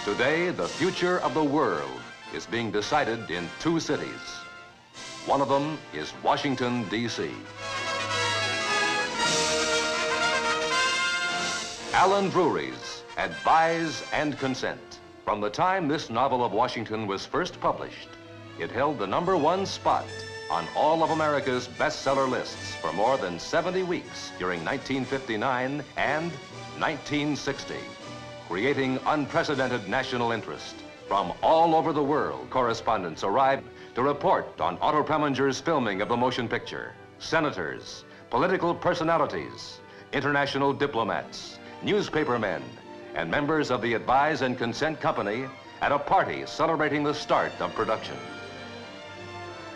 Today, the future of the world is being decided in two cities. One of them is Washington, D.C. Alan Drury's Advise and Consent. From the time this novel of Washington was first published, it held the #1 spot on all of America's bestseller lists for more than 70 weeks during 1959 and 1960, creating unprecedented national interest. From all over the world, correspondents arrived to report on Otto Preminger's filming of the motion picture. Senators, political personalities, international diplomats, newspapermen, and members of the Advise and Consent Company at a party celebrating the start of production.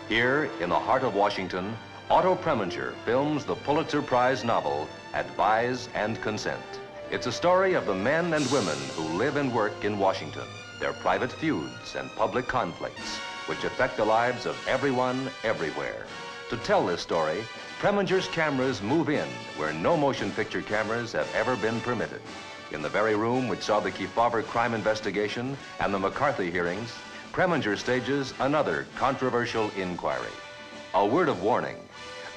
Here, in the heart of Washington, Otto Preminger films the Pulitzer Prize novel, Advise and Consent. It's a story of the men and women who live and work in Washington, their private feuds and public conflicts, which affect the lives of everyone, everywhere. To tell this story, Preminger's cameras move in where no motion picture cameras have ever been permitted. In the very room which saw the Kefauver crime investigation and the McCarthy hearings, Preminger stages another controversial inquiry. A word of warning,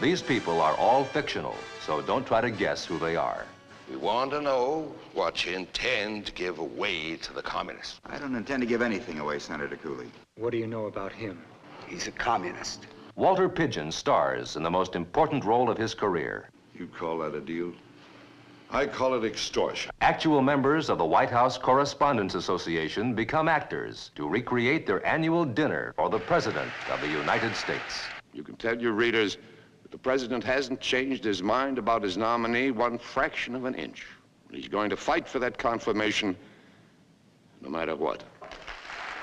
these people are all fictional, so don't try to guess who they are. We want to know what you intend to give away to the communists. I don't intend to give anything away, Senator Cooley. What do you know about him? He's a communist. Walter Pidgeon stars in the most important role of his career. You call that a deal? I call it extortion. Actual members of the White House Correspondents Association become actors to recreate their annual dinner for the President of the United States. You can tell your readers that the president hasn't changed his mind about his nominee one fraction of an inch. He's going to fight for that confirmation no matter what.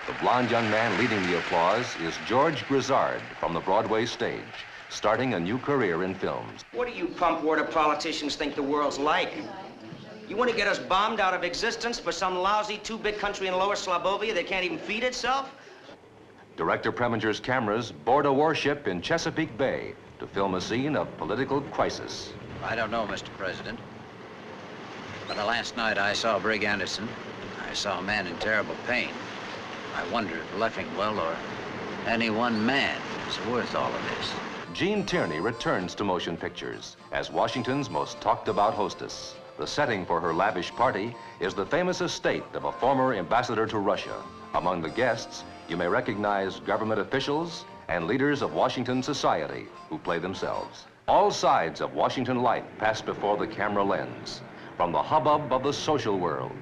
The blonde young man leading the applause is George GRIZZARD from the Broadway stage, starting a new career in films. What do you pump water politicians think the world's like? You want to get us bombed out of existence for some lousy two-bit country in Lower Slobovia that can't even feed itself? Director Preminger's cameras board a warship in Chesapeake Bay to film a scene of political crisis. I don't know, Mr. President, but last night I saw Brig Anderson. I saw a man in terrible pain. I wonder if Leffingwell or any one man is worth all of this. Gene Tierney returns to motion pictures as Washington's most talked-about hostess. The setting for her lavish party is the famous estate of a former ambassador to Russia. Among the guests, you may recognize government officials and leaders of Washington society who play themselves. All sides of Washington life pass before the camera lens, from the hubbub of the social world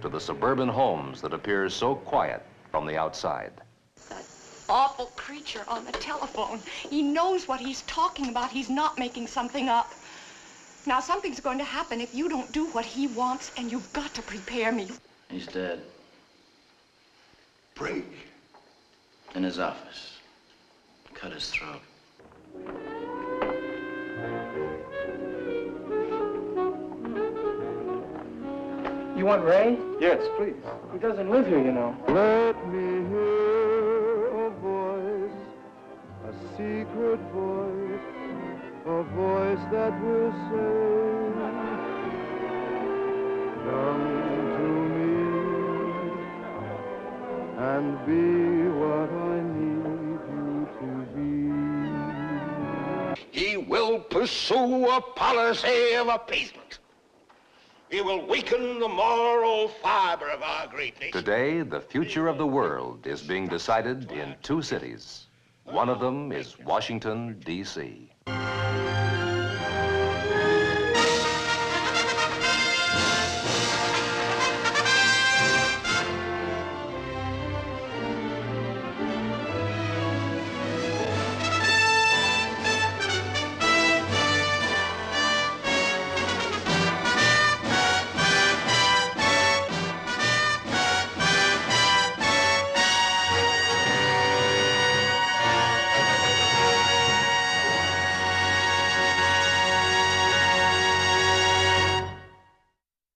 to the suburban homes that appear so quiet from the outside. Awful creature on the telephone. He knows what he's talking about. He's not making something up. Now, something's going to happen if you don't do what he wants, and you've got to prepare me. He's dead. Brig. In his office. Cut his throat. You want Ray? Yes, please. He doesn't live here, you know. Let me hear a voice, a secret voice, a voice that will say, come to me and be what I need you to be. He will pursue a policy of appeasement. He will weaken the moral fiber of our great nation. Today, the future of the world is being decided in two cities. One of them is Washington, D.C.